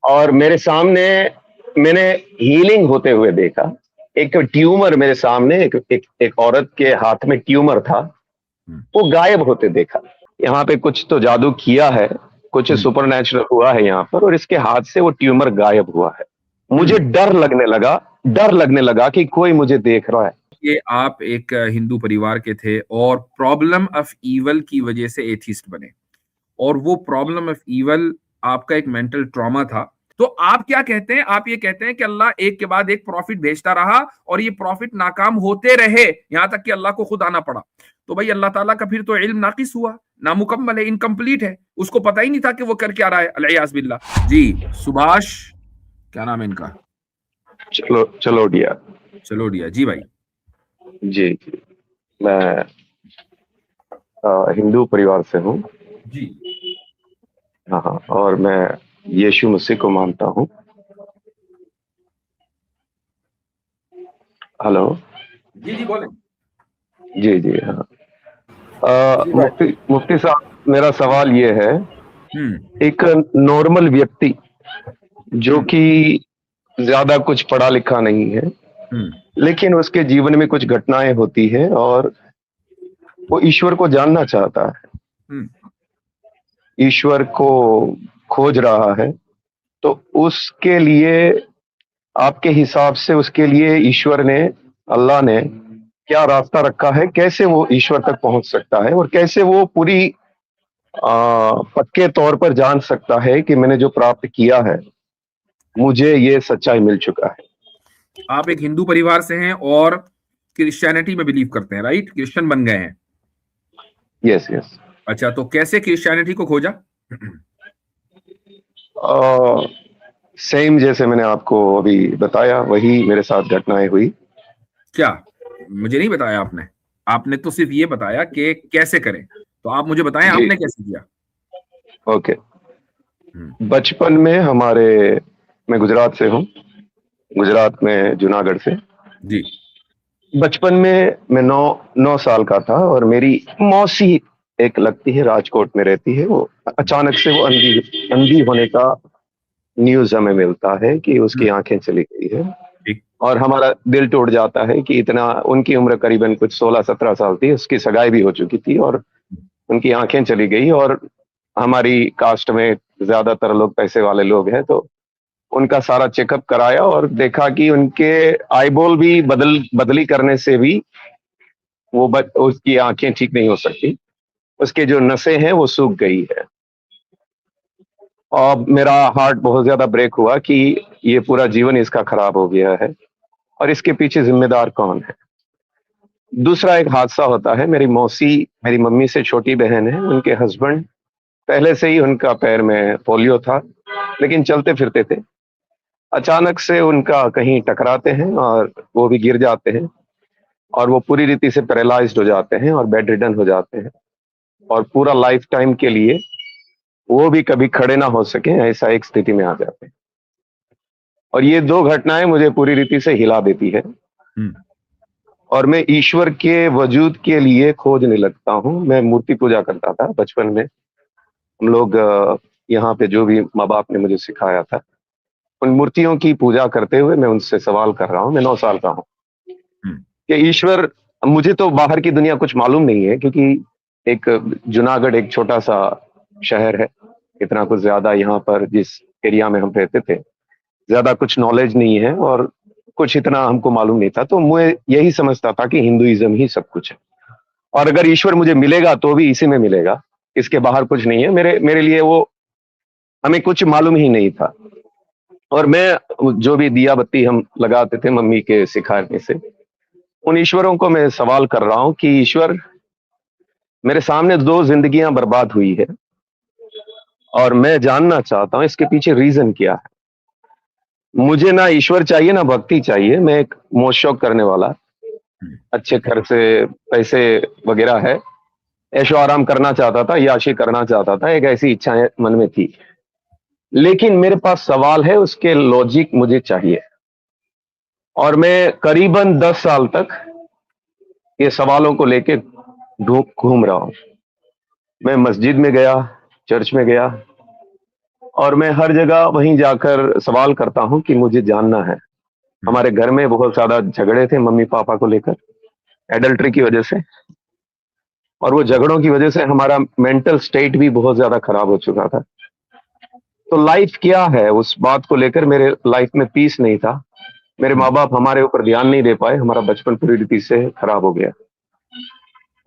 और मेरे सामने मैंने हीलिंग होते हुए देखा। एक ट्यूमर मेरे सामने, एक औरत के हाथ में ट्यूमर था, हम्म। वो गायब होते देखा। यहाँ पे कुछ तो जादू किया है, कुछ हम्म। सुपरनैचुरल हुआ है यहाँ पर, और इसके हाथ से वो ट्यूमर गायब हुआ है। मुझे हम्म। डर लगने लगा कि कोई मुझे देख रहा है। ये आप एक हिंदू परिवार के थे और प्रॉब्लम ऑफ ईवल की वजह से एथिस्ट बने, और वो प्रॉब्लम ऑफ ईवल आपका एक मेंटल ट्रॉमा था। तो आप क्या कहते हैं? आप ये कहते हैं कि अल्लाह एक के बाद एक प्रॉफिट भेजता रहा और ये प्रॉफिट नाकाम होते रहे यहां तक कि अल्लाह को खुद आना पड़ा। तो भाई अल्लाह ताला का फिर तो इल्म नाकिस हुआ, नामुकम्मल है, इनकम्प्लीट है, उसको पता ही नहीं था कि वो कर क्या रहा है। अलियास बिल्लाह। जी। सुभाष, क्या नाम है इनका? चलो चलो डियर। चलोडिया जी भाई। जी जी। मैं हिंदू परिवार से हूँ। जी। हाँ हाँ, और मैं यीशु मसीह को मानता हूँ। हेलो। जी जी बोले। जी जी हाँ। जी भाई। मुफ्ती मुफ्ती साहब, मेरा सवाल ये है। हम्म। एक नॉर्मल व्यक्ति जो हम्म। कि ज्यादा कुछ पढ़ा लिखा नहीं है, हम्म। लेकिन उसके जीवन में कुछ घटनाएं होती है और वो ईश्वर को जानना चाहता है, हम्म। ईश्वर को खोज रहा है, तो उसके लिए, आपके हिसाब से उसके लिए ईश्वर ने, अल्लाह ने क्या रास्ता रखा है? कैसे वो ईश्वर तक पहुंच सकता है और कैसे वो पूरी पक्के तौर पर जान सकता है कि मैंने जो प्राप्त किया है, मुझे ये सच्चाई मिल चुका है? आप एक हिंदू परिवार से हैं और क्रिश्चियनिटी में बिलीव करते हैं, राइट? क्रिश्चियन बन गए हैं। Yes yes. अच्छा, तो कैसे क्रिश्चियनिटी को खोजा? सेम जैसे मैंने आपको अभी बताया, वही मेरे साथ घटनाएं हुई। क्या? मुझे नहीं बताया आपने। आपने तो सिर्फ ये बताया कि कैसे करें, तो आप मुझे बताएं जी। आपने कैसे किया। ओके। हम्म। बचपन में हमारे, मैं गुजरात से हूँ, गुजरात में जूनागढ़ से। जी। बचपन में मैं 9 9 साल का था, और मेरी मौसी एक लगती है, राजकोट में रहती है, वो अचानक से वो अंधी अंधी होने का न्यूज हमें मिलता है कि उसकी हम्म। आंखें चली गई है। ठीक। और हमारा दिल टूट जाता है कि इतना, उनकी उम्र करीबन कुछ 16 17 साल थी, उसकी सगाई भी हो चुकी थी, और उनकी आंखें चली गई। और हमारी कास्ट में ज्यादातर लोग पैसे वाले लोग हैं, तो उनका सारा चेकअप कराया और देखा कि उनके आईबॉल भी बदली करने से भी उसकी आंखें ठीक नहीं हो सकती, उसके जो नसें हैं वो सूख गई है। और मेरा हार्ट बहुत ज्यादा ब्रेक हुआ कि ये पूरा जीवन इसका खराब हो गया है, और इसके पीछे जिम्मेदार कौन है? दूसरा एक हादसा होता है। मेरी मौसी, मेरी मम्मी से छोटी बहन है, उनके हस्बैंड, पहले से ही उनका पैर में पोलियो था, लेकिन चलते फिरते थे। अचानक से उनका कहीं टकराते हैं और वो भी गिर जाते हैं, और वो पूरी रीति से पैरालाइज्ड हो जाते हैं और बेड रिडन हो जाते हैं, और पूरा लाइफ टाइम के लिए वो भी कभी खड़े ना हो सके, ऐसा एक स्थिति में आ जाते हैं। और ये दो घटनाएं मुझे पूरी रीति से हिला देती है, हम्म। और मैं ईश्वर के वजूद के लिए खोजने लगता हूँ। मैं मूर्ति पूजा करता था बचपन में। हम लोग यहाँ पे जो भी माँ बाप ने मुझे सिखाया था, उन मूर्तियों की पूजा करते हुए मैं उनसे सवाल कर रहा हूँ। मैं 9 साल का हूँ हम्म। कि ईश्वर, मुझे तो बाहर की दुनिया कुछ मालूम नहीं है, क्योंकि एक जूनागढ़ एक छोटा सा शहर है, इतना कुछ ज्यादा यहाँ पर जिस एरिया में हम रहते थे, ज्यादा कुछ नॉलेज नहीं है, और कुछ इतना हमको मालूम नहीं था। तो मैं यही समझता था कि हिंदुइज्म ही सब कुछ है, और अगर ईश्वर मुझे मिलेगा तो भी इसी में मिलेगा, इसके बाहर कुछ नहीं है। मेरे मेरे लिए वो, हमें कुछ मालूम ही नहीं था। और मैं जो भी दिया बत्ती हम लगाते थे मम्मी के सिखाने से, उन ईश्वरों को मैं सवाल कर रहा हूँ कि ईश्वर, मेरे सामने दो जिंदगियां बर्बाद हुई है, और मैं जानना चाहता हूँ इसके पीछे रीजन क्या है। मुझे ना ईश्वर चाहिए ना भक्ति चाहिए, मैं एक मोज शौक करने वाला, हम्म। अच्छे घर से, पैसे वगैरह है, ऐशो आराम करना चाहता था, याशी करना चाहता था, एक ऐसी इच्छाएं मन में थी। लेकिन मेरे पास सवाल है, उसके लॉजिक मुझे चाहिए, और मैं करीबन 10 साल तक ये सवालों को लेके घूम रहा हूं। मैं मस्जिद में गया, चर्च में गया, और मैं हर जगह वहीं जाकर सवाल करता हूँ कि मुझे जानना है। हमारे घर में बहुत ज़्यादा झगड़े थे मम्मी पापा को लेकर, एडल्ट्री की वजह से, और वो झगड़ों की वजह से हमारा मेंटल स्टेट भी बहुत ज़्यादा खराब हो चुका था। तो लाइफ क्या है, उस बात को लेकर मेरे लाइफ में पीस नहीं था। मेरे माँ बाप हमारे ऊपर ध्यान नहीं दे पाए, हमारा बचपन पूरी रीति से खराब हो गया।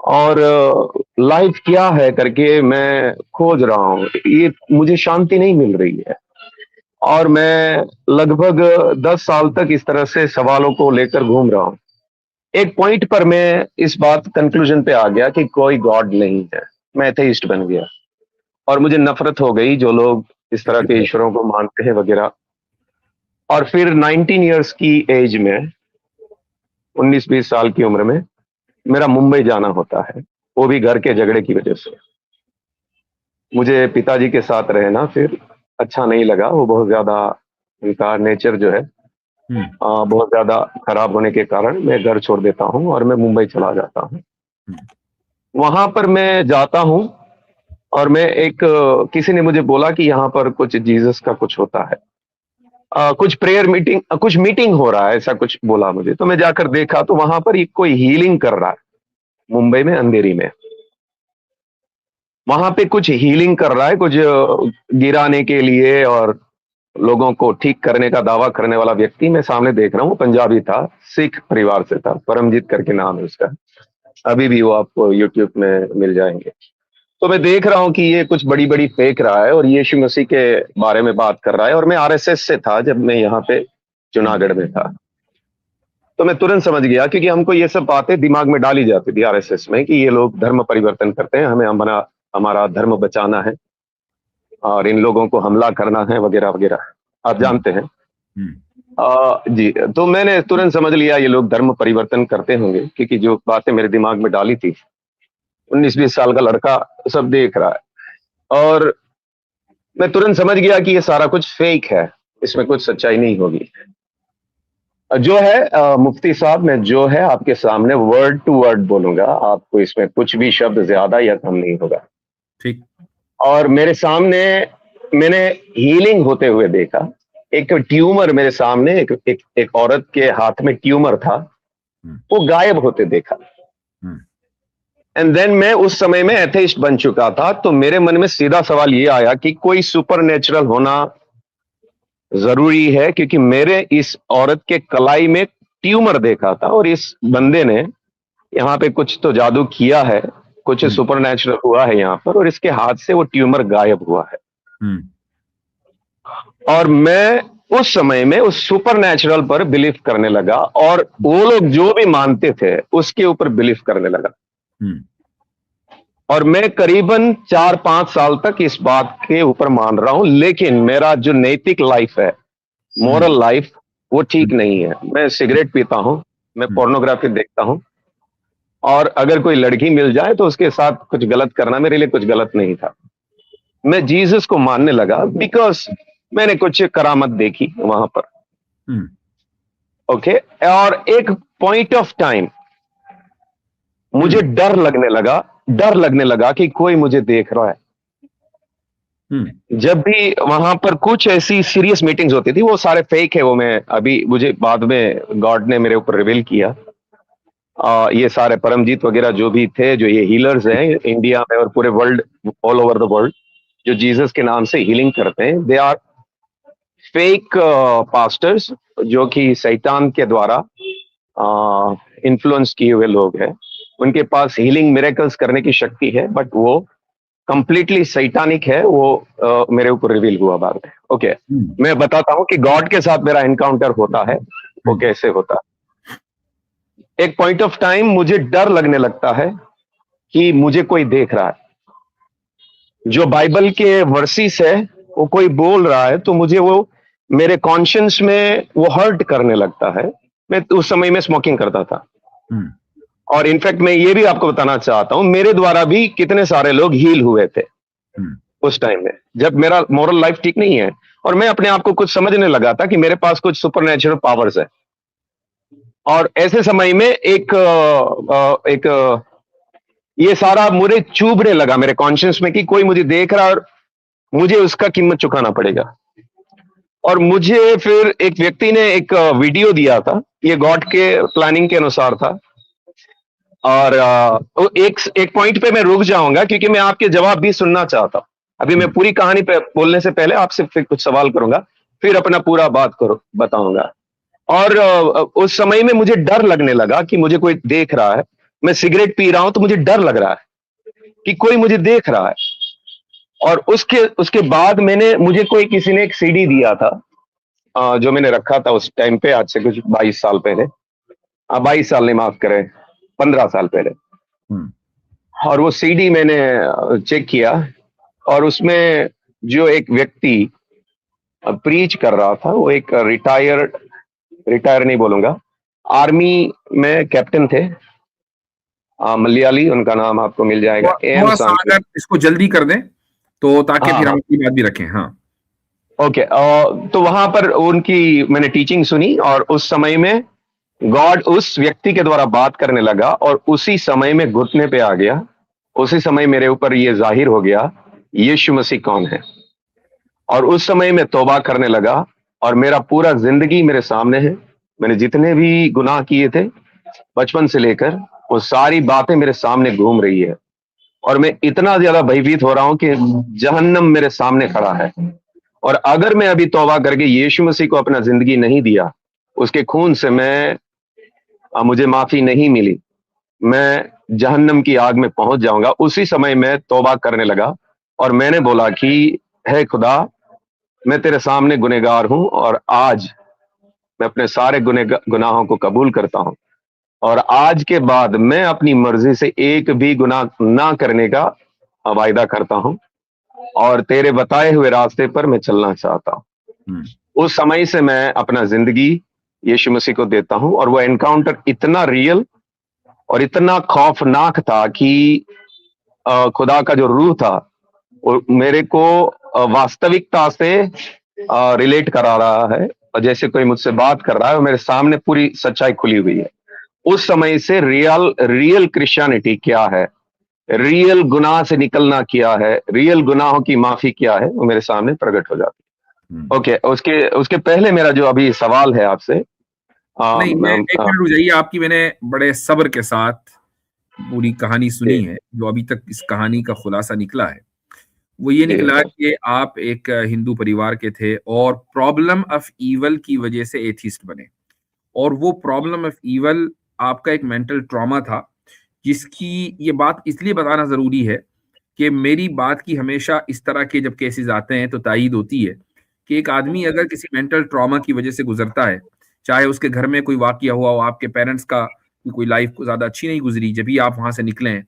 और लाइफ क्या है करके मैं खोज रहा हूँ, ये मुझे शांति नहीं मिल रही है। और मैं लगभग 10 साल तक इस तरह से सवालों को लेकर घूम रहा हूँ। एक पॉइंट पर मैं इस बात कंक्लूजन पे आ गया कि कोई गॉड नहीं है। मैं एथेइस्ट बन गया और मुझे नफरत हो गई जो लोग इस तरह के ईश्वरों को मानते हैं वगैरह। और फिर 19 इयर्स की एज में, 19-20 साल की उम्र में मेरा मुंबई जाना होता है, वो भी घर के झगड़े की वजह से। मुझे पिताजी के साथ रहना फिर अच्छा नहीं लगा। वो बहुत ज्यादा, उनका नेचर जो है बहुत ज्यादा खराब होने के कारण मैं घर छोड़ देता हूँ और मैं मुंबई चला जाता हूँ। वहां पर मैं जाता हूँ और मैं किसी ने मुझे बोला कि यहाँ पर कुछ जीसस का कुछ होता है, कुछ प्रेयर मीटिंग, कुछ मीटिंग हो रहा है, ऐसा कुछ बोला मुझे। तो मैं जाकर देखा तो वहां पर कोई हीलिंग कर रहा है, मुंबई में अंधेरी में। वहां पे कुछ हीलिंग कर रहा है, कुछ गिराने के लिए और लोगों को ठीक करने का दावा करने वाला व्यक्ति मैं सामने देख रहा हूँ। पंजाबी था, सिख परिवार से था, परमजीत करके नाम है उसका। अभी भी वो आपको यूट्यूब में मिल जाएंगे। तो मैं देख रहा हूँ कि ये कुछ बड़ी बड़ी फेंक रहा है और यीशु मसीह के बारे में बात कर रहा है। और मैं आरएसएस से था जब मैं यहाँ पे जूनागढ़ में था। तो मैं तुरंत समझ गया, क्योंकि हमको ये सब बातें दिमाग में डाली जाती थी आरएसएस में कि ये लोग धर्म परिवर्तन करते हैं, हमें हमारा धर्म बचाना है और इन लोगों को हमला करना है वगैरह वगैरह, आप जानते हैं। जी, तो मैंने तुरंत समझ लिया ये लोग धर्म परिवर्तन करते होंगे, क्योंकि जो बातें मेरे दिमाग में डाली थी, 19-20 साल का लड़का सब देख रहा है। और मैं तुरंत समझ गया कि ये सारा कुछ फेक है, इसमें कुछ सच्चाई नहीं होगी। जो है मुफ्ती साहब, मैं जो है आपके सामने वर्ड टू वर्ड बोलूंगा, आपको इसमें कुछ भी शब्द ज्यादा या कम नहीं होगा। ठीक। और मेरे सामने मैंने हीलिंग होते हुए देखा। एक ट्यूमर मेरे सामने, एक औरत के हाथ में ट्यूमर था, वो गायब होते देखा। एंड देन मैं उस समय में एथेइस्ट बन चुका था। तो मेरे मन में सीधा सवाल ये आया कि कोई सुपरनेचुरल होना जरूरी है, क्योंकि मेरे इस औरत के कलाई में ट्यूमर देखा था और इस बंदे ने यहाँ पे कुछ तो जादू किया है, कुछ सुपरनेचुरल हुआ है यहाँ पर, और इसके हाथ से वो ट्यूमर गायब हुआ है। और मैं उस समय में उस सुपरनेचुरल पर बिलीव करने लगा और वो लोग जो भी मानते थे उसके ऊपर बिलीव करने लगा। और मैं करीबन 4-5 साल तक इस बात के ऊपर मान रहा हूं, लेकिन मेरा जो नैतिक लाइफ है, मोरल लाइफ, वो ठीक नहीं है। मैं सिगरेट पीता हूं, मैं पोर्नोग्राफी देखता हूं, और अगर कोई लड़की मिल जाए तो उसके साथ कुछ गलत करना मेरे लिए कुछ गलत नहीं था। मैं जीसस को मानने लगा बिकॉज मैंने कुछ करामत देखी वहां पर। ओके। और एक पॉइंट ऑफ टाइम मुझे डर लगने लगा कि कोई मुझे देख रहा है। जब भी वहां पर कुछ ऐसी सीरियस मीटिंग्स होती थी, वो सारे फेक है, वो मैं अभी मुझे बाद में गॉड ने मेरे ऊपर रिवील किया। ये सारे परमजीत वगैरह जो भी थे, जो ये हीलर्स हैं इंडिया में और पूरे world, all over the world, जो जीसस के नाम से हीलिंग करते हैं, दे आर फेक पास्टर्स, जो कि शैतान के द्वारा इन्फ्लुएंस किए हुए लोग हैं। उनके पास हीलिंग मिरेकल्स करने की शक्ति है, बट वो कंप्लीटली सैतानिक है। वो मेरे ऊपर रिवील हुआ बाद में। ओके, मैं बताता हूं कि गॉड के साथ मेरा एनकाउंटर होता है, वो कैसे होता है। एक पॉइंट ऑफ टाइम मुझे डर लगने लगता है कि मुझे कोई देख रहा है। जो बाइबल के वर्सेस है वो कोई बोल रहा है, तो मुझे वो मेरे कॉन्शियंस में वो हर्ट करने लगता है। मैं उस समय में स्मोकिंग करता था, और इनफैक्ट मैं ये भी आपको बताना चाहता हूं, मेरे द्वारा भी कितने सारे लोग हील हुए थे उस टाइम में, जब मेरा मोरल लाइफ ठीक नहीं है और मैं अपने आप को कुछ समझने लगा था कि मेरे पास कुछ सुपरनेचुरल पावर्स है। और ऐसे समय में ये सारा मुझे चुभने लगा मेरे कॉन्शियस में कि कोई मुझे देख रहा है और मुझे उसका कीमत चुकाना पड़ेगा। और मुझे फिर एक व्यक्ति ने एक वीडियो दिया था, ये गॉड के प्लानिंग के अनुसार था। और एक एक पॉइंट पे मैं रुक जाऊंगा क्योंकि मैं आपके जवाब भी सुनना चाहता हूं। अभी मैं पूरी कहानी पे बोलने से पहले आपसे फिर कुछ सवाल करूंगा, फिर अपना पूरा बात करो बताऊंगा। और उस समय में मुझे डर लगने लगा कि मुझे कोई देख रहा है। मैं सिगरेट पी रहा हूं तो मुझे डर लग रहा है कि कोई मुझे देख रहा है। और उसके उसके बाद मुझे कोई किसी ने एक सीडी दिया था, जो मैंने रखा था उस टाइम पे, आज से कुछ 22 साल पहले। 22 साल नहीं, माफ करें, 15 साल पहले। और वो सीडी मैंने चेक किया और उसमें जो एक व्यक्ति प्रीच कर रहा था वो एक रिटायर नहीं बोलूंगा, आर्मी में कैप्टन थे, मलयाली, उनका नाम आपको मिल जाएगा। अगर इसको जल्दी कर दें तो ताकि फिर हम अपनी बात भी रखें। हाँ, ओके। तो वहां पर उनकी मैंने टीचिंग सुनी और उस समय में गॉड उस व्यक्ति के द्वारा बात करने लगा और उसी समय में घुटने पे आ गया। उसी समय मेरे ऊपर ये जाहिर हो गया यीशु मसीह कौन है। और उस समय मैं तौबा करने लगा और मेरा पूरा जिंदगी मेरे सामने है। मैंने जितने भी गुनाह किए थे बचपन से लेकर, वो सारी बातें मेरे सामने घूम रही है। और मैं इतना ज्यादा भयभीत हो रहा हूं कि जहन्नम मेरे सामने खड़ा है। और अगर मैं अभी तौबा करके यीशु मसीह को अपना जिंदगी नहीं दिया, उसके खून से मुझे माफी नहीं मिली, मैं जहन्नम की आग में पहुंच जाऊंगा। उसी समय मैं तौबा करने लगा और मैंने बोला कि हे खुदा, मैं तेरे सामने गुनहगार हूं और आज मैं अपने सारे गुनाहों को कबूल करता हूं। और आज के बाद मैं अपनी मर्जी से एक भी गुनाह ना करने का वायदा करता हूं और तेरे बताए हुए रास्ते पर मैं चलना चाहता हूं। उस समय से मैं अपना जिंदगी यीशु मसीह को देता हूं। और वो एनकाउंटर इतना रियल और इतना खौफनाक था कि खुदा का जो रूह था वो मेरे को वास्तविकता से रिलेट करा रहा है, और जैसे कोई मुझसे बात कर रहा है और मेरे सामने पूरी सच्चाई खुली हुई है। उस समय से रियल क्रिश्चियनिटी क्या है, रियल गुनाह से निकलना क्या है, रियल गुनाहों की माफी क्या है, वो मेरे सामने प्रकट हो जाती है। ओके, उसके पहले मेरा जो अभी सवाल है आपसे, नहीं, मैं एक मिनट रुक जाइए। आपकी मैंने बड़े सब्र के साथ पूरी कहानी सुनी है। जो अभी तक इस कहानी का खुलासा निकला है वो ये निकला कि आप एक हिंदू परिवार के थे और प्रॉब्लम ऑफ ईवल की वजह से एथिस्ट बने। और वो प्रॉब्लम ऑफ ईवल आपका एक मेंटल ट्रॉमा था, जिसकी ये बात इसलिए बताना जरूरी है कि मेरी बात की हमेशा इस तरह के जब केसेस आते हैं तो तायीद होती है कि एक आदमी अगर किसी मेंटल ट्रॉमा की वजह से गुजरता है, चाहे उसके घर में कोई वाकया हुआ हो, आपके पेरेंट्स का कोई लाइफ को ज्यादा अच्छी नहीं गुजरी, जब भी आप वहां से निकले हैं,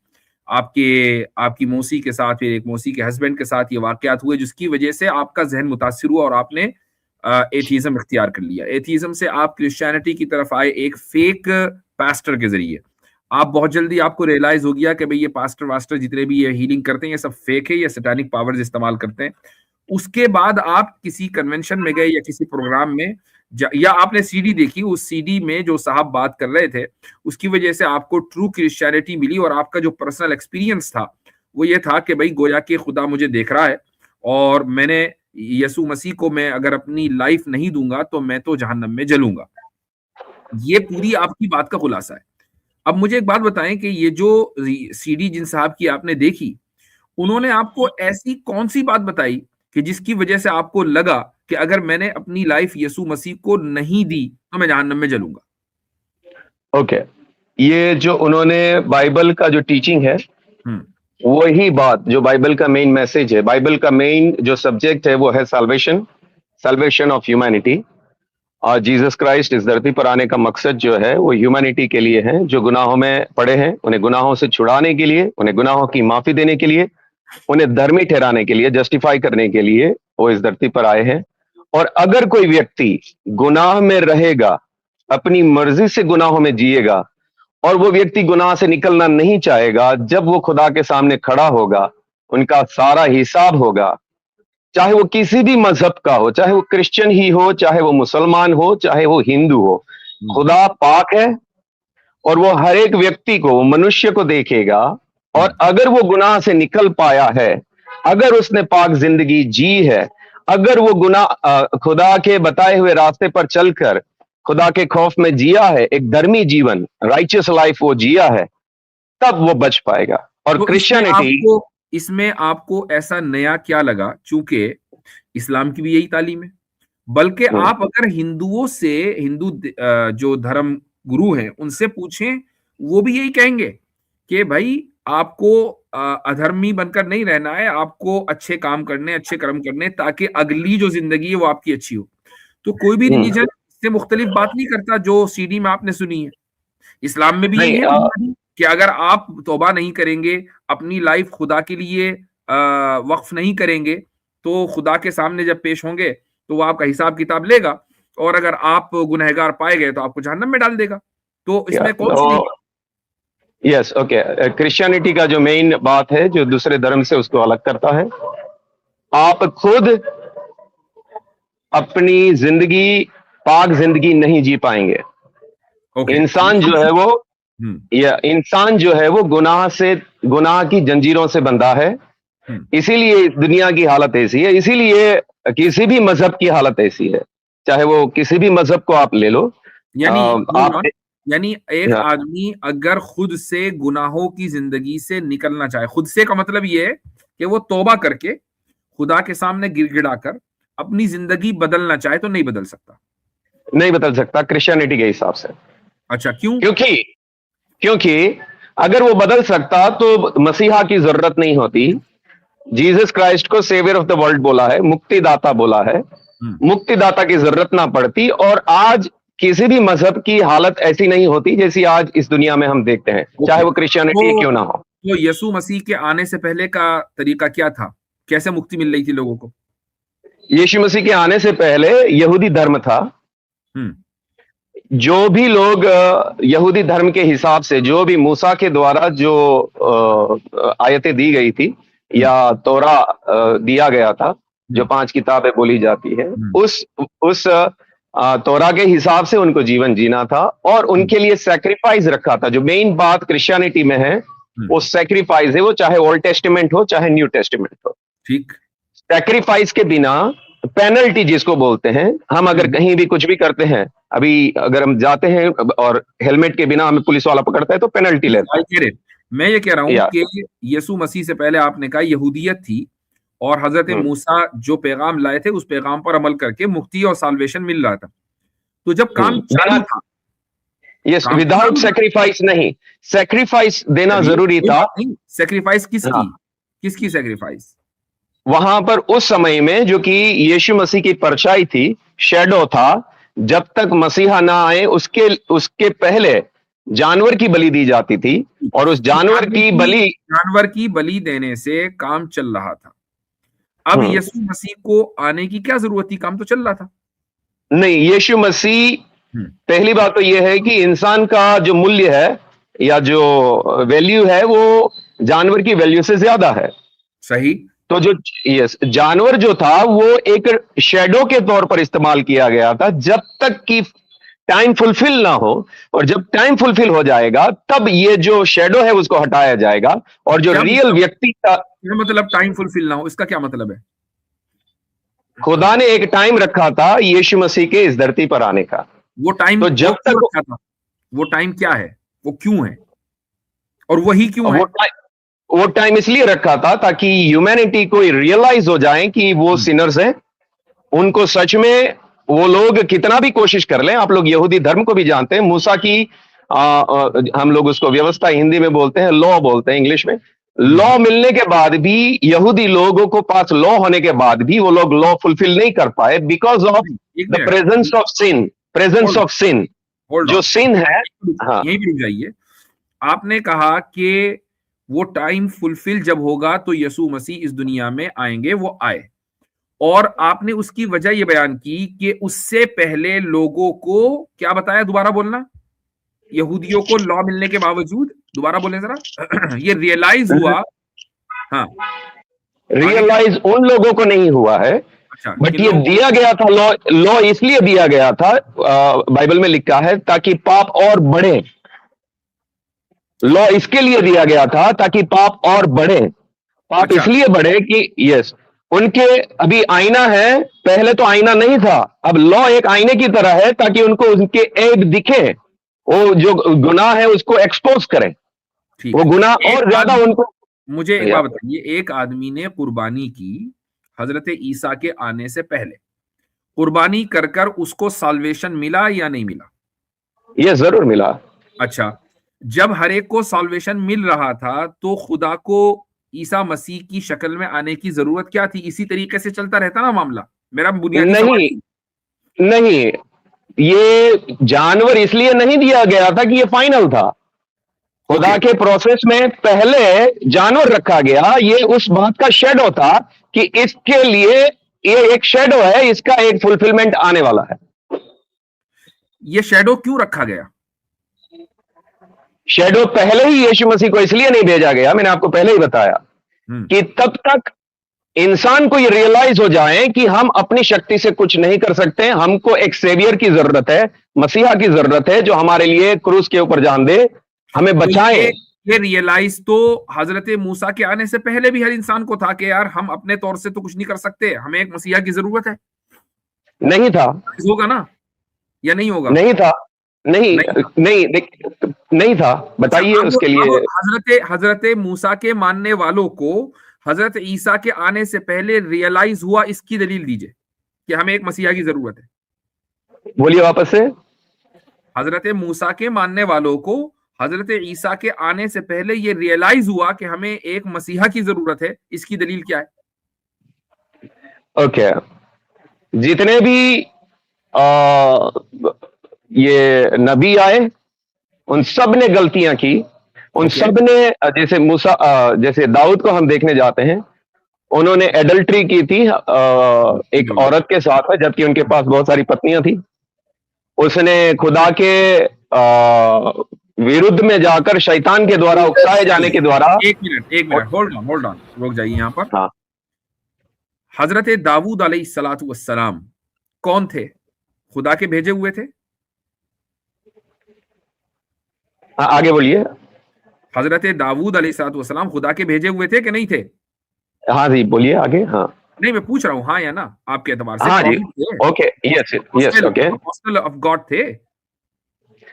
आपकी मौसी के साथ, फिर एक मौसी के हस्बैंड के साथ ये वाकयात हुए जिसकी वजह से आपका जहन मुतासिर हुआ और आपने एथीज्म इख्तियार कर लिया। एथीज्म से आप क्रिश्चियनिटी की तरफ आए एक फेक पास्टर के जरिए। आप बहुत जल्दी आपको रियलाइज हो गया कि भाई ये पास्टर वास्टर जितने भी ये हीलिंग करते हैं ये सब फेक है, ये सैटानिक पावर्स इस्तेमाल करते हैं। उसके बाद आप किसी कन्वेंशन में गए या किसी प्रोग्राम में या आपने सीडी देखी, उस सीडी में जो साहब बात कर रहे थे उसकी वजह से आपको ट्रू क्रिश्चियनिटी मिली। और आपका जो पर्सनल एक्सपीरियंस था वो ये था कि भाई गोया कि खुदा मुझे देख रहा है और मैंने यसु मसीह को मैं अगर अपनी लाइफ नहीं दूंगा तो मैं तो जहन्नम में जलूंगा। ये पूरी आपकी बात का खुलासा है। अब मुझे एक बात बताएं कि ये जो सीडी जिन साहब की आपने देखी, उन्होंने आपको ऐसी कौन सी बात बताई कि जिसकी वजह से आपको लगा कि अगर मैंने अपनी लाइफ यसु मसीह को नहीं दी तो मैं जहन्नम में जलूंगा? ओके, ये जो उन्होंने बाइबल का जो टीचिंग है, वही बात जो बाइबल का मेन मैसेज है, बाइबल का मेन जो सब्जेक्ट है वो है साल्वेशन ऑफ ह्यूमैनिटी। और जीसस क्राइस्ट इस धरती पर आने का मकसद जो है वो ह्यूमैनिटी के लिए है। जो गुनाहों में पड़े हैं उन्हें गुनाहों से छुड़ाने के लिए, उन्हें गुनाहों की माफी देने के लिए, उन्हें धर्मी ठहराने के लिए, जस्टिफाई करने के लिए वो इस धरती पर आए हैं। और अगर कोई व्यक्ति गुनाह में रहेगा, अपनी मर्जी से गुनाहों में जिएगा और वो व्यक्ति गुनाह से निकलना नहीं चाहेगा, जब वो खुदा के सामने खड़ा होगा उनका सारा हिसाब होगा। चाहे वो किसी भी मजहब का हो, चाहे वो क्रिश्चियन ही हो, चाहे वो मुसलमान हो, चाहे वो हिंदू हो, खुदा पाक है और वो हर एक व्यक्ति को, मनुष्य को देखेगा। और अगर वो गुनाह से निकल पाया है, अगर उसने पाक जिंदगी जी है, अगर वो खुदा के बताए हुए रास्ते पर चलकर खुदा के खौफ में जिया है, एक धर्मी जीवन, राइचियस लाइफ वो जिया है, तब वो बच पाएगा। और तो क्रिश्चियनिटी, इसमें आपको ऐसा नया क्या लगा, चूंकि इस्लाम की भी यही तालीम है, बल्कि आप अगर हिंदुओं से, जो धर्म गुरु हैं उनसे पूछें, वो भी यही कहेंगे कि भाई आपको अधर्मी बनकर नहीं रहना है, आपको अच्छे काम करने, अच्छे कर्म करने, ताकि अगली जो जिंदगी है वो आपकी अच्छी हो। तो कोई भी रिलीजन इससे मुख्तलिफ बात नहीं करता जो सीडी में आपने सुनी है। इस्लाम में भी यही है कि अगर आप तौबा नहीं करेंगे, अपनी लाइफ खुदा के लिए वक्फ नहीं करेंगे, तो खुदा के सामने जब पेश होंगे तो वो आपका हिसाब किताब लेगा, और अगर आप गुनहगार पाए गए तो आपको जहन्नम में डाल देगा। तो इसमें कौन सी? Yes, okay. क्रिश्चियनिटी का जो मेन बात है, जो दूसरे धर्म से उसको अलग करता है, आप खुद अपनी जिंदगी, पाक जिंदगी नहीं जी पाएंगे। इंसान जो है वो, या इंसान जो है वो गुनाह की जंजीरों से बंधा है। इसीलिए दुनिया की हालत ऐसी है, इसीलिए किसी भी मजहब की हालत ऐसी है, चाहे वो किसी भी मजहब को आप ले लो। यानी एक आदमी अगर खुद से गुनाहों की जिंदगी से निकलना चाहे, खुद से का मतलब ये है कि वो तौबा करके खुदा के सामने गिड़गिड़ाकर अपनी जिंदगी बदलना चाहे, तो नहीं बदल सकता क्रिश्चियनिटी के हिसाब से। अच्छा, क्यों? क्योंकि अगर वो बदल सकता तो मसीहा की जरूरत नहीं होती। जीसस क्राइस्ट को सेवियर ऑफ द वर्ल्ड बोला है, मुक्तिदाता बोला है, मुक्तिदाता की जरूरत ना पड़ती। और आज किसी भी मजहब की हालत ऐसी नहीं होती जैसी आज इस दुनिया में हम देखते हैं, चाहे वो क्रिश्चियनिटी क्यों ना हो। तो यीशु मसीह के आने से पहले का तरीका क्या था? कैसे मुक्ति मिल रही थी लोगों को? यीशु मसीह के आने से पहले यहूदी धर्म था। जो भी लोग यहूदी धर्म के हिसाब से, जो भी मूसा के द्वारा जो आयतें दी गई थी या तोरा दिया गया था, जो 5 किताबें बोली जाती है, उस तोरा के हिसाब से उनको जीवन जीना था। और उनके लिए सैक्रिफाइस रखा था। जो मेन बात क्रिश्चियनिटी में है वो सैक्रिफाइस है, वो चाहे ओल्ड टेस्टिमेंट हो चाहे न्यू टेस्टिमेंट हो। ठीक। सैक्रिफाइस के बिना पेनल्टी जिसको बोलते हैं, हम अगर कहीं भी कुछ भी करते हैं, अभी अगर हम जाते हैं और हेलमेट के बिना हमें पुलिस वाला पकड़ता है तो पेनल्टी लेता है। मैं ये कह रहा हूं कि यीशु मसीह से पहले आपने कहा यहूदियत थी, और हजरत मूसा जो पैगाम लाए थे उस पैगाम पर अमल करके मुक्ति और साल्वेशन मिल रहा था। तो जब काम चालू था, यस, विदाउट सैक्रिफाइस नहीं, सैक्रिफाइस देना जरूरी था। सैक्रिफाइस किसकी सैक्रिफाइस? वहां पर उस समय में जो कि यीशु मसीह की परछाई थी, शैडो था, जब तक मसीहा ना आए उसके पहले जानवर की बलि दी जाती थी। और उस जानवर की बलि देने से काम चल रहा था। अब यीशु मसीह को आने की क्या जरूरत थी? काम तो चल रहा था। नहीं, यीशु मसीह, पहली बात तो यह है कि इंसान का जो मूल्य है या जो वैल्यू है वो जानवर की वैल्यू से ज्यादा है। सही। तो जो जानवर जो था वो एक शैडो के तौर पर इस्तेमाल किया गया था, जब तक कि टाइम फुलफिल ना हो। और जब टाइम फुलफिल हो जाएगा तब ये जो शैडो है उसको हटाया जाएगा, और जो रियल व्यक्ति का मतलब टाइम फुलफिल ना हो, इसका क्या मतलब है? खुदा ने एक टाइम रखा था यीशु मसीह के इस धरती पर आने का। वो टाइम तो जब तक रखा था, वो टाइम क्या है, वो क्यों है, और वही क्यों है? वो टाइम इसलिए रखा था ताकि ह्यूमैनिटी को रियलाइज हो जाए कि वो सिनर्स हैं। उनको सच में, वो लोग कितना भी कोशिश कर लें, आप लोग यहूदी धर्म को भी जानते हैं, मूसा की हम लोग उसको व्यवस्था हिंदी में बोलते हैं, लॉ बोलते हैं इंग्लिश में। लॉ मिलने के बाद भी, यहूदी लोगों को पास लॉ होने के बाद भी वो लोग लॉ फुलफिल नहीं कर पाए, because of the presence of sin. जो सिन है। हाँ, यही रुक जाइए। आपने कहा कि वो टाइम फुलफिल जब होगा तो यीशु मसीह इस दुनिया में आएंगे, वो आए, और आपने उसकी वजह ये बयान की कि उससे पहले लोगों को क्या बताया? दोबारा बोलना। यहूदियों को लॉ मिलने के बावजूद, दोबारा बोलें जरा। ये रियलाइज हुआ। हाँ, रियलाइज उन लोगों को नहीं हुआ है। अच्छा, बट ये दिया गया था लॉ इसलिए दिया गया था, बाइबल में लिखा है, ताकि पाप और बढ़े। लॉ इसके लिए दिया गया था ताकि पाप और बढ़े। पाप अच्छा, इसलिए बढ़े कि यस, उनके अभी आईना है, पहले तो आईना नहीं था, अब लॉ एक आईने की तरह है ताकि उनको उनके ऐब दिखे, वो जो गुनाह है उसको एक्सपोज करें, ठीक। वो गुनाह एक और ज्यादा आदमी, उनको। मुझे एक या बात बताइए, एक आदमी ने कुर्बानी की हजरत ईसा के आने से पहले, कुर्बानी कर कर उसको साल्वेशन मिला या नहीं मिला? ये जरूर मिला। अच्छा, जब हर एक को साल्वेशन मिल रहा था तो खुदा को ईसा मसीह की शक्ल में आने की जरूरत क्या थी? इसी तरीके से चलता रहता ना मामला। मेरा बुनियादी सवाल नहीं, यही। नहीं, ये जानवर इसलिए नहीं दिया गया था कि ये फाइनल था। खुदा ओके, के प्रोसेस में पहले जानवर रखा गया, ये उस बात का शेडो था कि इसके लिए, ये एक शेडो है, इसका एक फुलफिलमेंट आने वाला है। ये शैडो क्यों रखा गया? शेडो पहले ही यीशु मसीह को इसलिए नहीं भेजा गया, मैंने आपको पहले ही बताया, हम्म, कि तब तक इंसान को ये रियलाइज हो जाए कि हम अपनी शक्ति से कुछ नहीं कर सकते, हमको एक सेवियर की जरूरत है, मसीहा की जरूरत है जो हमारे लिए क्रूस के ऊपर जान दे, हमें तो बचाए। ये रियलाइज तो हजरत मूसा के आने से पहले भी हर इंसान को था कि यार हम अपने तौर से तो कुछ नहीं कर सकते, हमें एक मसीहा की जरूरत है। नहीं था, होगा ना या नहीं होगा? नहीं था, नहीं, नहीं। नहीं, नहीं था, अच्छा, बताइए अब उसके अब लिए। हजरत हजरत मूसा के मानने वालों को हजरत ईसा के आने से पहले रियलाइज हुआ, इसकी दलील दीजिए कि हमें एक मसीहा की जरूरत है। बोलिए वापस से। हजरत मूसा के मानने वालों को हजरत ईसा के आने से पहले ये रियलाइज हुआ कि हमें एक मसीहा की जरूरत है, इसकी दलील क्या है? ओके, जितने भी आ, ये नबी आए, उन सब ने गलतियां की, उन ओके, सब ने, जैसे मूसा, जैसे दाऊद को हम देखने जाते हैं, उन्होंने एडल्ट्री की थी एक जी, औरत के साथ, जबकि उनके पास बहुत सारी पत्नियां थी। उसने खुदा के विरुद्ध में जाकर शैतान के द्वारा उकसाए जाने के द्वारा। एक मिनट, एक मिनट, होल्ड ऑन, रुक जाइए यहाँ पर। हाँ, हजरत दाऊद अलैहिस्सलातु वस्सलाम कौन थे? खुदा के भेजे हुए थे? हाँ, आगे बोलिए। हजरत दाऊद अलैहिस्सलातु वस्सलाम खुदा के भेजे हुए थे कि नहीं थे? हाँ जी, बोलिए आगे। हाँ, नहीं, मैं पूछ रहा हूँ हाँ या ना, आपके एतबार से हाँ जी। प्रॉफिट थे? Okay, yes, yes, apostle, okay. Apostle of God थे?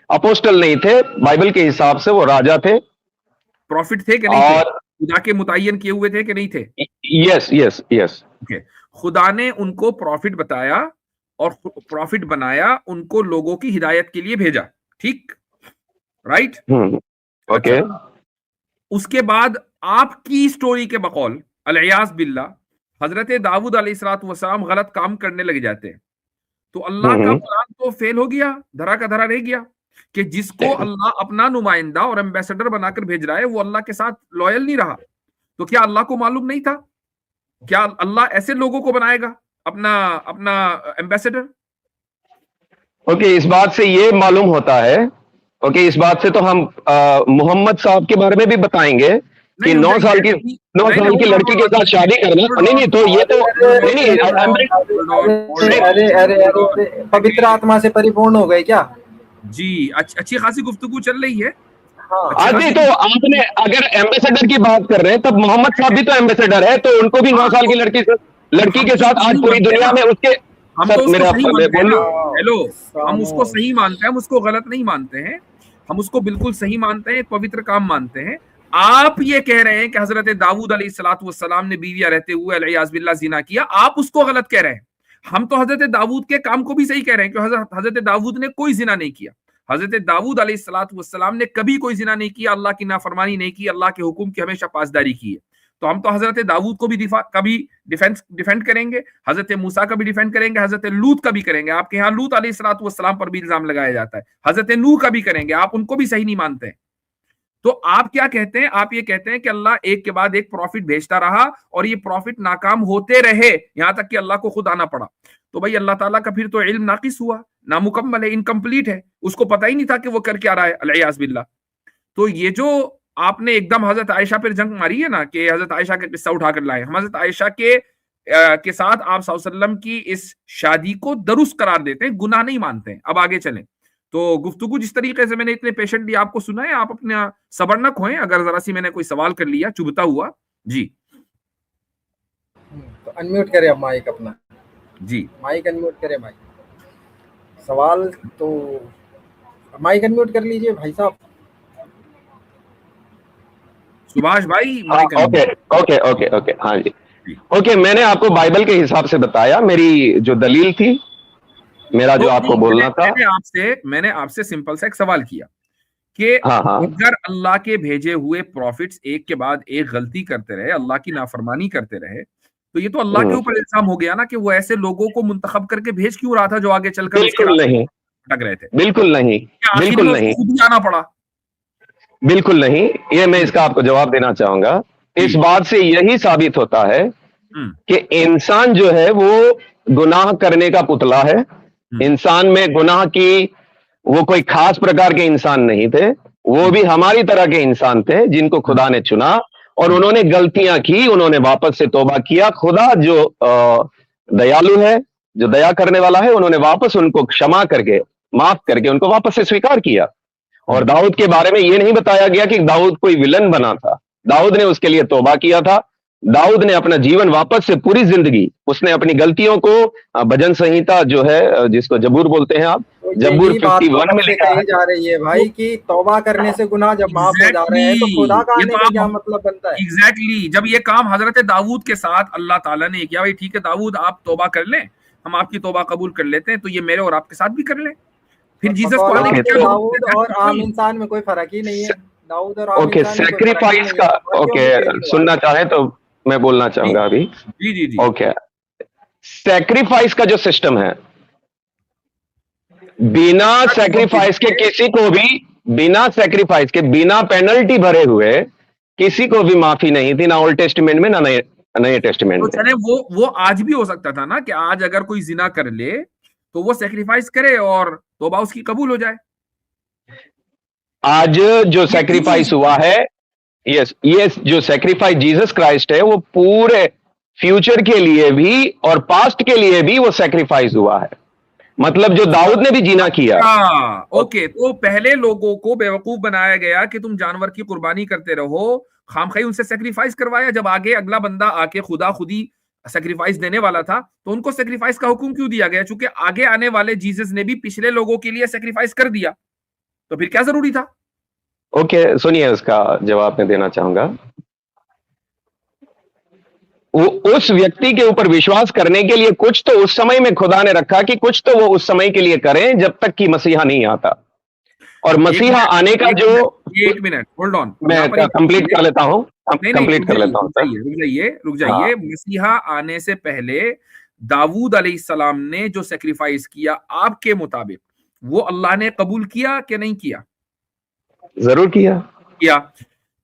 अपोस्टल नहीं थे, बाइबल के हिसाब से वो राजा थे। प्रॉफिट थे कि नहीं थे? और खुदा के मुतय्यन किए हुए थे कि नहीं थे? Yes, yes, yes. ओके, खुदा ने उनको प्रॉफिट बताया और प्रॉफिट बनाया, उनको लोगों की हिदायत के लिए भेजा, ठीक, राइट? ओके। अच्छा, उसके बाद आपकी स्टोरी के बकौल अलयास बिल्ला हजरत दाऊद अलैहिस्सलातु वस्सलाम गलत काम करने लग जाते हैं, तो अल्लाह का हम्म। प्लान तो फेल हो गया, धरा का धरा रह गया कि जिसको अल्लाह अपना नुमाइंदा और एम्बेसडर बनाकर भेज रहा है वो अल्लाह के साथ लॉयल नहीं रहा। तो क्या अल्लाह को मालूम नहीं था? क्या अल्लाह ऐसे लोगों को बनाएगा अपना अपना एम्बेसडर? ओके, इस बात से ये मालूम होता है, ओके, इस बात से तो हम मोहम्मद साहब के बारे में भी बताएंगे कि नहीं, रुक जाइए अभी, नौ नहीं नहीं, साल की होल्ड ऑन, लड़की के साथ शादी करना, होल्ड नहीं ऑन, नहीं, तो ये तो, अरे नहीं नहीं, hold on, hold on, hold अरे ऑन, अरे अरे अरे होल्ड ऑन। अरे, पवित्र आत्मा से परिपूर्ण हो गए क्या? जी, अच्छी खासी गुफ्तगू चल रही है, हाँ, अच्छी आज नहीं खासी तो आपने, अगर एम्बेसडर की बात कर रहे हैं तब मोहम्मद साहब भी तो एम्बेसडर है, तो उनको भी 9 साल हाँ, की लड़की हम के तो साथ उसको आज सही पूरी मानते हैं दुनिया ना, में उसके। हम तो सर उसको मेरा सही मानते हैं ना। बोलिए। हेलो, हम उसको खामोश। सही मानते हैं, हम उसको गलत नहीं मानते हैं, हम उसको बिल्कुल सही मानते हैं, एक पवित्र काम मानते हैं। आप ये कह रहे हैं कि हजरत दाऊद अलैहिस्सलातु वस्सलाम ने बीवियां रहते हुए अलैहिस्सलाम बिल्लाह जिना किया, आप उसको गलत कह रहे हैं। हम तो हजरत दाऊद के काम को भी सही कह रहे हैं कि हजरत दाऊद ने कोई जिना नहीं किया। हजरत दाऊद अलैहिस्सलातु वस्सलाम ने कभी कोई जिना नहीं किया, अल्लाह की नाफरमानी नहीं की, अल्लाह के हुक्म की हमेशा पासदारी की है। तो हम तो हजरत दाऊद को भी कभी डिफेंड करेंगे, हजरत मूसा का भी डिफेंड करेंगे, हजरत लूत का भी करेंगे। आपके यहाँ लूत अलैहिस्सलातु वस्सलाम पर भी इल्जाम लगाया जाता है, हजरत नूह का भी करेंगे, आप उनको भी सही नहीं मानते हैं। तो आप क्या कहते हैं? आप ये कहते हैं कि अल्लाह एक के बाद एक प्रॉफिट भेजता रहा और ये प्रॉफिट नाकाम होते रहे, यहां तक कि अल्लाह को खुद आना पड़ा। तो भाई अल्लाह ताला का फिर तो इल्म नाकिस हुआ, नामुकम्मल है, इनकम्प्लीट है, उसको पता ही नहीं था कि वो कर क्या रहा है, अलैयाज़ बिल्लाह। तो ये जो आपने एकदम हजरत आयशा पर जंग मारी है ना कि हजरत आयशा का किस्सा उठाकर लाए, हम हजरत आयशा के साथ आप सल्लल्लाहु अलैहि वसल्लम की इस शादी को दुरुस्त करार देते हैं, गुनाह नहीं मानते हैं। अब आगे चलें। तो गुफ्तगू जिस तरीके से मैंने इतने पेशेंटली आपको सुना है, आप अपना सबर न खोएं अगर जरा सी मैंने कोई सवाल कर लिया चुभता हुआ। जी, अनम्यूट करे अब माइक अपना, जी माइक अनम्यूट करे भाई। सवाल तो माइक अनम्यूट कर लीजिए भाई साहब। सुभाष भाई हाँ, mike okay okay okay okay, हाँ जी, ओके। मैंने आपको बाइबल के हिसाब से बताया, मेरी जो दलील थी, मेरा जो आपको बोलना था। मैंने आपसे सिंपल सा एक सवाल किया कि हाँ हाँ अगर अल्लाह के भेजे हुए प्रॉफिट्स एक के बाद एक गलती करते रहे, अल्लाह की नाफरमानी करते रहे, तो ये तो अल्लाह के ऊपर इल्जाम हो गया ना कि वो ऐसे लोगों को मुंतखब करके भेज क्यों रहा था जो आगे चलकर उसके बिल्कुल रास्ते नहीं, भटक रहे थे। बिल्कुल नहीं, आखिर बिल्कुल में उसको नहीं, खुद ही आना पड़ा। बिल्कुल नहीं। ये मैं इसका आपको जवाब देना चाहूंगा। इस बात से यही साबित होता है कि इंसान जो है वो गुनाह करने का पुतला है। इंसान में गुनाह की वो कोई खास प्रकार के इंसान नहीं थे, वो भी हमारी तरह के इंसान थे जिनको खुदा ने चुना, और उन्होंने गलतियां की, उन्होंने वापस से तौबा किया। खुदा जो दयालु है, जो दया करने वाला है, उन्होंने वापस उनको क्षमा करके, माफ करके उनको वापस से स्वीकार किया। और दाऊद के बारे में यह नहीं बताया गया कि दाऊद कोई विलन बना था। दाऊद ने उसके लिए तौबा किया था। दाऊद ने अपना जीवन वापस से, पूरी जिंदगी उसने अपनी गलतियों को, भजन संहिता जो है जिसको जबूर बोलते हैं आप, जबूर 51 में लिखा है। जा रही है भाई कि तौबा करने से गुनाह जब माफ हो जा रहे हैं तो खुदा का आने का क्या मतलब बनता है? एग्जैक्टली, जब ये काम हजरत दाऊद के साथ अल्लाह ताला ने किया, भाई ठीक है दाऊद आप तौबा कर लें, हम आपकी तौबा कबूल कर लेते हैं, तो ये मेरे और आपके साथ भी कर लें। फिर जीसस को आने की दाऊद और आम इंसान में कोई फर्क ही नहीं है। दाऊद और आम ओके, सैक्रिफाइस का, ओके, सुनना चाहे तो मैं बोलना चाहूंगा अभी। जी जी जी, ओके। सैक्रिफाइस का जो सिस्टम है, बिना सैक्रिफाइस के किसी को भी, बिना सैक्रिफाइस के, बिना पेनल्टी भरे हुए किसी को भी माफी नहीं थी, ना ओल्ड टेस्टिमेंट में ना नए टेस्टिमेंट में। तो चले वो आज भी हो सकता था ना कि आज अगर कोई जिना कर ले तो वो सैक्रिफाइस करे और तौबा उसकी कबूल हो जाए। आज जो सैक्रिफाइस हुआ है, यस यस, जो सैक्रिफाइस जीसस क्राइस्ट है, वो पूरे फ्यूचर के लिए भी और पास्ट के लिए भी वो सैक्रिफाइस हुआ है। मतलब जो दाऊद ने भी जीना किया। ओके, तो पहले लोगों को बेवकूफ बनाया गया कि तुम जानवर की कुर्बानी करते रहो, खामखाई उनसे सैक्रिफाइस करवाया। जब आगे अगला बंदा आके खुदा खुदी सैक्रिफाइस देने वाला था तो उनको सैक्रिफाइस का हुक्म क्यों दिया गया? क्योंकि आगे आने वाले जीसस ने भी पिछले लोगों के लिए सैक्रिफाइस कर दिया, तो फिर क्या जरूरी था? ओके, सुनिए, उसका जवाब मैं देना चाहूंगा। उस व्यक्ति के ऊपर विश्वास करने के लिए कुछ तो उस समय में खुदा ने रखा कि कुछ तो वो उस समय के लिए करें जब तक कि मसीहा नहीं आता। और मसीहा आने का जो, एक मिनट होल्ड ऑन, मैं कंप्लीट कर लेता हूं, कंप्लीट कर लेता हूं। रुक जाइए। मसीहा आने से पहले दाऊद अलैहिस्सलाम ने जो सैक्रिफाइस किया, आपके मुताबिक वो अल्लाह ने कबूल किया कि नहीं किया? जरूर किया।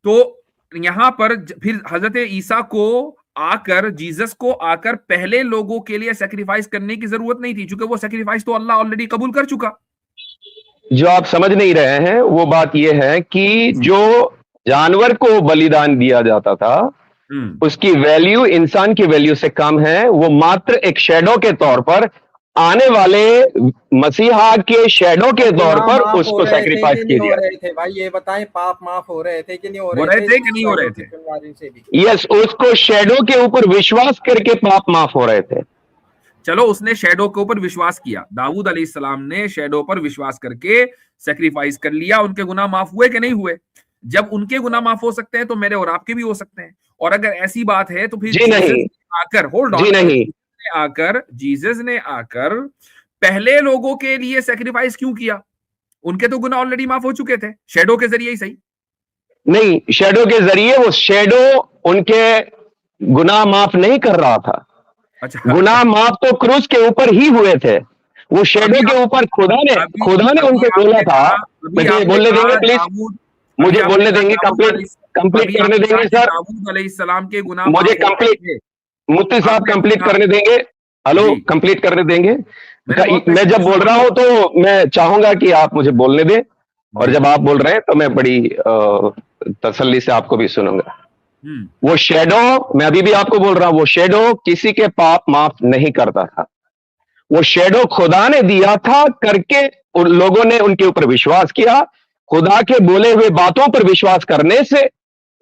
तो यहां पर फिर हजरत ईसा को आकर, जीसस को आकर पहले लोगों के लिए सैक्रिफाइस करने की जरूरत नहीं थी, क्योंकि वो सैक्रिफाइस तो अल्लाह ऑलरेडी कबूल कर चुका। जो आप समझ नहीं रहे हैं वो बात यह है कि जो जानवर को बलिदान दिया जाता था उसकी वैल्यू इंसान की वैल्यू से कम है। वो मात्र एक शैडो के तौर पर, आने वाले मसीहा के शैडो के तौर पर उसको सैक्रिफाइस किया गया। थे भाई ये बताएं, पाप माफ हो रहे थे कि नहीं हो रहे थे कि नहीं हो रहे थे? यस, उसको शैडो के ऊपर विश्वास करके पाप माफ हो रहे थे। चलो, उसने शैडो के ऊपर विश्वास किया, दाऊद अलैहिस्सलाम ने शैडो पर विश्वास करके सैक्रिफाइस कर लिया, उनके गुनाह माफ हुए कि नहीं हुए? जब उनके गुनाह माफ हो सकते हैं तो मेरे और आपके भी हो सकते हैं। और अगर ऐसी बात है तो फिर जी नहीं, आकर होल्ड ऑन, जीसस ने आकर पहले लोगों के लिए सैक्रिफाइस क्यों किया? उनके तो गुनाह ऑलरेडी माफ हो चुके थे, शैडो के जरिए ही सही। नहीं, शैडो के जरिए वो शैडो उनके गुनाह माफ नहीं कर रहा था। अच्छा, गुनाह माफ तो क्रूस के ऊपर ही हुए थे। वो शैडो के ऊपर खुदा ने उनको बोला था। मुझे बोलने देंगे प्लीज, मुझे बोलने देंगे, कंप्लीट करने देंगे सर। दाऊद अलैहिस्सलाम के गुनाह मुझे कंप्लीट, मुफ्ती साहब कंप्लीट करने देंगे? हेलो, कंप्लीट करने देंगे? मैं जब बोल रहा हूं तो मैं चाहूंगा कि आप मुझे बोलने दें, और जब आप बोल रहे हैं तो मैं बड़ी तसल्ली से आपको भी सुनूंगा। वो शैडो, मैं अभी भी आपको बोल रहा हूं, वो शैडो किसी के पाप माफ नहीं करता था। वो शैडो खुदा ने दिया था, करके उन लोगों ने उनके ऊपर विश्वास किया। खुदा के बोले हुए बातों पर विश्वास करने से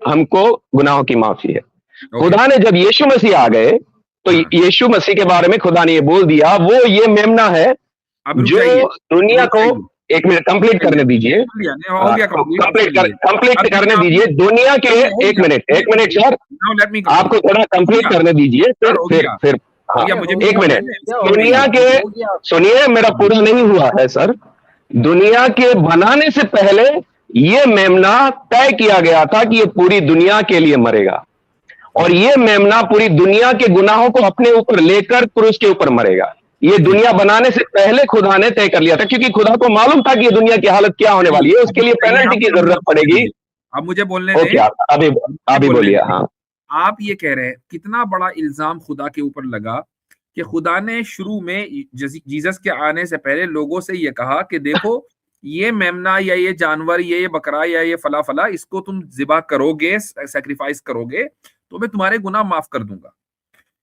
हमको गुनाहों की माफी है। खुदा ने जब यीशु मसीह आ गए तो यीशु मसीह के बारे में खुदा ने ये बोल दिया, वो ये मेमना है अब रुक जो जाइए, दुनिया रुक को, जाइए, एक मिनट कंप्लीट करने दीजिए, सुन लिया नहीं, हो गया कंप्लीट, कंप्लीट करने दीजिए दुनिया के, एक minute sir, now let me आपको थोड़ा कंप्लीट करने दीजिए, फिर हाँ, एक मिनट, दुनिया के, सुनिए, मेरा पूरा नहीं हुआ है सर। दुनिया के बनाने से पहले ये मेमना तय किया गया था कि ये पूरी दुनिया के लिए मरेगा, और ये मेमना पूरी दुनिया के गुनाहों को अपने ऊपर लेकर क्रूस के ऊपर मरेगा। ये दुनिया बनाने से पहले खुदा ने तय कर लिया था, क्योंकि खुदा को मालूम था कि ये दुनिया की हालत क्या होने वाली है, उसके लिए पेनल्टी की जरूरत पड़ेगी। अब मुझे बोलने दें, अभी बोलिए। हाँ, आप ये कह रहे हैं कितना बड़ा इल्जाम खुदा के ऊपर लगा कि खुदा ने शुरू में जीसस के आने से पहले लोगों से ये कहा कि देखो ये मेमना या ये जानवर, ये बकरा या ये फला फला, इसको तुम ज़िबा करोगे, सैक्रिफाइस करोगे तो मैं तुम्हारे गुनाह माफ कर दूंगा।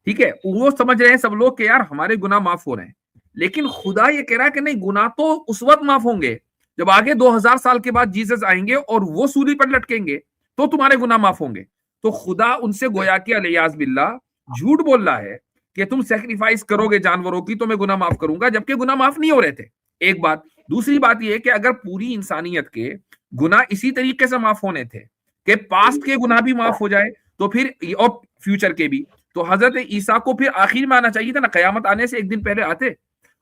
ठीक है, वो समझ रहे हैं सब लोग कि यार हमारे गुनाह माफ हो रहे हैं, लेकिन खुदा ये कह रहा है कि नहीं, गुनाह तो उस वक्त माफ होंगे जब आगे 2000 साल के बाद जीसस आएंगे और वो सूली पर लटकेंगे तो तुम्हारे गुनाह माफ होंगे। तो खुदा उनसे गोया कि अलियास बिल्लाह झूठ बोल रहा है कि तुम सैक्रिफाइस करोगे जानवरों की तो मैं गुनाह माफ करूंगा, जबकि गुनाह माफ नहीं हो रहे थे। एक बात। दूसरी बात यह कि अगर पूरी इंसानियत के गुनाह इसी तरीके से माफ होने थे कि पास्ट के गुनाह भी माफ हो जाए तो फिर, और फ्यूचर के भी, तो हजरत ईसा को फिर आखिर में आना चाहिए था ना, कयामत आने से एक दिन पहले आते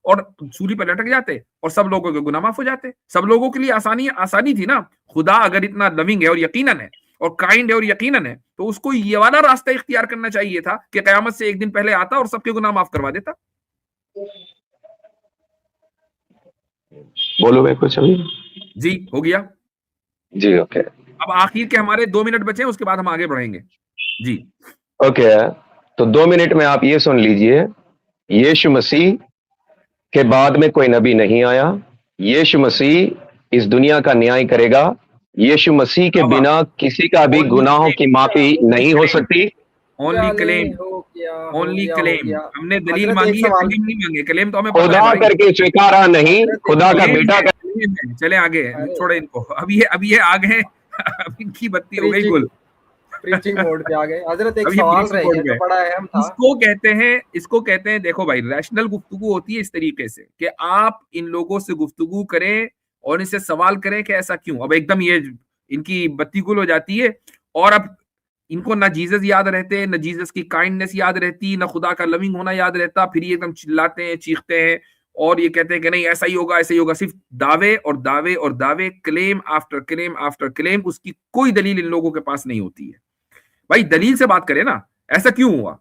और सूली पर लटक जाते और सब लोगों के गुनाह माफ हो जाते। सब लोगों के लिए आसानी थी ना। खुदा अगर इतना लविंग है और यकीनन है और काइंड है और यकीनन है, तो उसको ये वाला रास्ता इख्तियार करना चाहिए था कि कयामत से एक दिन पहले आता और सबके गुनाह माफ करवा देता। बोलो मैं कुछ अभी। जी हो गया जी, ओके। अब आखिर के हमारे 2 मिनट बचे हैं, उसके बाद हम आगे बढ़ेंगे। जी ओके, तो 2 मिनट में आप ये सुन लीजिए, यीशु मसीह के बाद में कोई नबी नहीं आया। यीशु मसीह इस दुनिया का न्याय करेगा। यीशु मसीह के बिना किसी का भी गुनाहों की माफी नहीं हो सकती। Only claim, only claim. हमने दलील मांगी है, क्लेम नहीं मांगे। क्लेम तो हमें खुदा करके स्वीकारा नहीं, खुदा का बेटा कर। चले आगे, छोड़े इनको। अब ये आ गए, अब इनकी बत्ती हो गई गुल, प्रीचिंग मोड पे आ गए। हजरत एक सवाल रह गया जो बड़ा अहम था। इसको कहते हैं देखो भाई, रैशनल गुफ्तगू होती है इस तरीके से कि आप इन लोगों से गुफ्तगू करें और इनसे सवाल करें कि ऐसा क्यों। अब एकदम ये इनकी बत्ती गुल हो जाती है और अब इनको ना जीसस याद रहते, ना जीसस की काइंडनेस याद रहती, ना खुदा का लविंग होना याद रहता। फिर ये एकदम चिल्लाते हैं, चीखते हैं और ये कहते हैं कि नहीं ऐसा ही होगा, ऐसा ही होगा। सिर्फ दावे और दावे और दावे, claim after claim after claim. उसकी कोई दलील इन लोगों के पास नहीं होती है। भाई दलील से बात करें ना, ऐसा क्यों हुआ?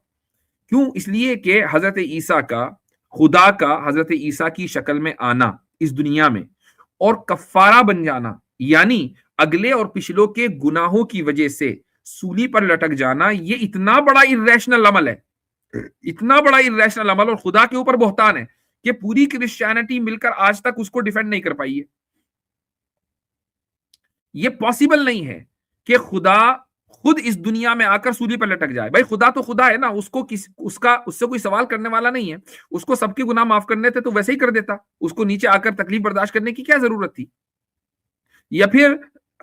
क्यों? इसलिए कि हजरत ईसा का, खुदा का हजरत ईसा की शक्ल में आना इस दुनिया में और कफारा बन जाना, यानी अगले और पिछलों के गुनाहों की वजह से सूली पर लटक जाना, ये इतना बड़ा इर्रेशनल अमल है, इतना बड़ा इर्रेशनल अमल, और खुदा के ऊपर बहतान है कि पूरी क्रिश्चियनिटी मिलकर आज तक उसको डिफेंड नहीं कर पाई है। ये पॉसिबल नहीं है कि खुदा खुद इस दुनिया में आकर सूली पर लटक जाए। भाई खुदा तो खुदा है ना, उसको उससे कोई सवाल करने वाला नहीं है। उसको सबके गुनाह माफ करने थे तो वैसे ही कर देता। उसको नीचे आकर तकलीफ बर्दाश्त करने की क्या जरूरत थी? या फिर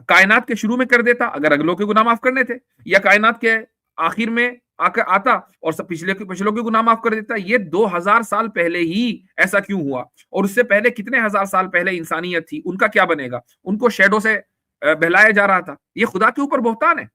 कायनात के शुरू में कर देता अगर अगलों के गुनाह माफ करने थे, या कायनात के आखिर में आकर आता और सब पिछलों के गुनाह माफ कर देता। ये 2000 साल पहले ही ऐसा क्यों हुआ? और उससे पहले कितने हजार साल पहले इंसानियत थी, उनका क्या बनेगा? उनको शैडो से बहलाया जा रहा था। ये खुदा के ऊपर बहतान है।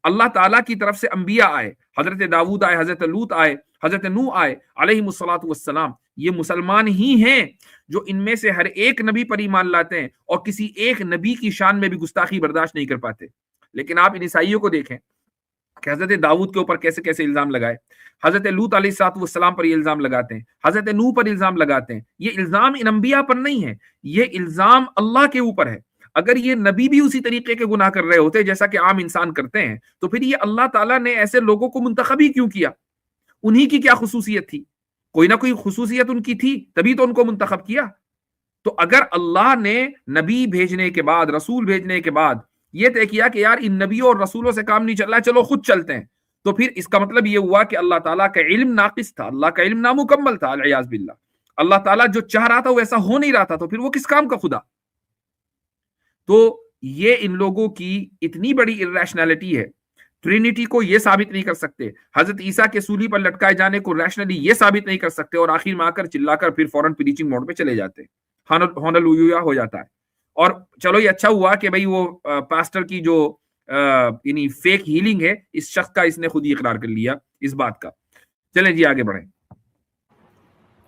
अल्लाह ताला की तरफ से अंबिया आए, हजरत दाऊद आए, हजरत लूत आए, हजरत नूह आए अलैहिमुस्सलातु वस्सलाम। ये मुसलमान ही हैं जो इनमें से हर एक नबी पर ईमान लाते हैं और किसी एक नबी की शान में भी गुस्ताखी बर्दाश्त नहीं कर पाते। लेकिन आप इन ईसाइयों को देखें कि हजरत दाऊद के ऊपर कैसे कैसे इल्जाम लगाए, हजरत लूत अलैहिस्सलातु वस्सलाम पर ये इल्जाम लगाते हैं, हजरत नूह पर इल्जाम लगाते हैं। ये इल्जाम इन अंबिया पर नहीं है, ये इल्जाम अल्लाह के ऊपर है। अगर ये नबी भी उसी तरीके के गुनाह कर रहे होते जैसा कि आम इंसान करते हैं, तो फिर ये अल्लाह ताला ने ऐसे लोगों को मुंतखब ही क्यों किया? उन्हीं की क्या खुसूसियत थी? कोई ना कोई खुसूसियत उनकी थी, तभी तो उनको मुंतखब किया। तो अगर अल्लाह ने नबी भेजने के बाद, रसूल भेजने के बाद ये तय किया कि यार इन नबियों और रसूलों से काम नहीं चल रहा, चलो खुद चलते हैं, तो फिर इसका मतलब ये हुआ कि अल्लाह ताला का इल्म नाकिस था, अल्लाह का इल्म नामुकम्मल था। अलियाज़ बिल्लाह, अल्लाह ताला जो चाह रहा था वो ऐसा हो नहीं रहा था, तो फिर वो किस काम का खुदा? तो ये इन लोगों की इतनी बड़ी इर्रेशनैलिटी है ट्रिनिटी को ये साबित नहीं कर सकते, हजरत ईसा के सूली पर लटकाए जाने को रैशनली ये साबित नहीं कर सकते, और आखिर में आकर चिल्लाकर फिर फौरन प्रीचिंग मोड पे चले जाते, हालेलुया हो जाता है। और चलो ये अच्छा हुआ कि भाई वो पास्टर की जो यानी फेक हीलिंग है, इस शख्स का इसने खुद ही इकरार कर लिया इस बात का। चलें जी आगे बढ़ें।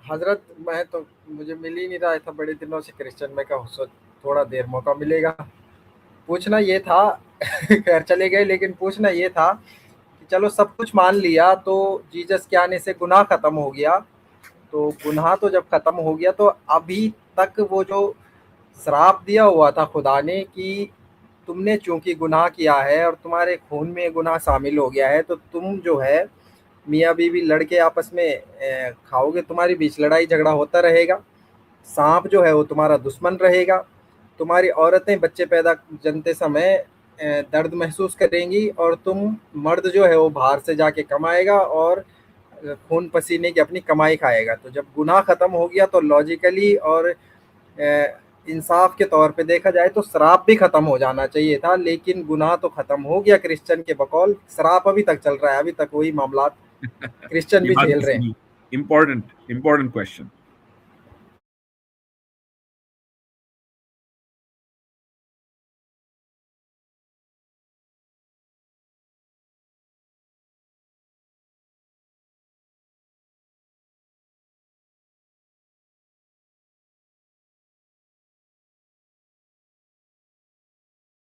हजरत मैं तो मुझे मिल ही नहीं रहा था बड़े दिनों से क्रिश्चियन में का, थोड़ा देर मौका मिलेगा। पूछना ये था खैर चले गए, लेकिन पूछना ये था कि चलो सब कुछ मान लिया तो जीसस के आने से गुनाह खत्म हो गया, तो गुनाह तो जब खत्म हो गया तो अभी तक वो जो श्राप दिया हुआ था खुदा ने कि तुमने चूंकि गुनाह किया है और तुम्हारे खून में गुनाह शामिल हो गया है, तो तुम जो है मियाँ बीवी लड़के आपस में खाओगे, तुम्हारे बीच लड़ाई झगड़ा होता रहेगा, सांप जो है वो तुम्हारा दुश्मन रहेगा, तुम्हारी औरतें बच्चे पैदा जनते समय दर्द महसूस करेंगी, और तुम मर्द जो है वो बाहर से जाके कमाएगा और खून पसीने की अपनी कमाई खाएगा। तो जब गुनाह खत्म हो गया तो लॉजिकली और इंसाफ के तौर पे देखा जाए तो श्राप भी खत्म हो जाना चाहिए था, लेकिन गुनाह तो खत्म हो गया क्रिश्चियन के बकौल, श्राप अभी तक चल रहा है, अभी तक वही मामला क्रिश्चियन भी झेल रहे हैं। Important question.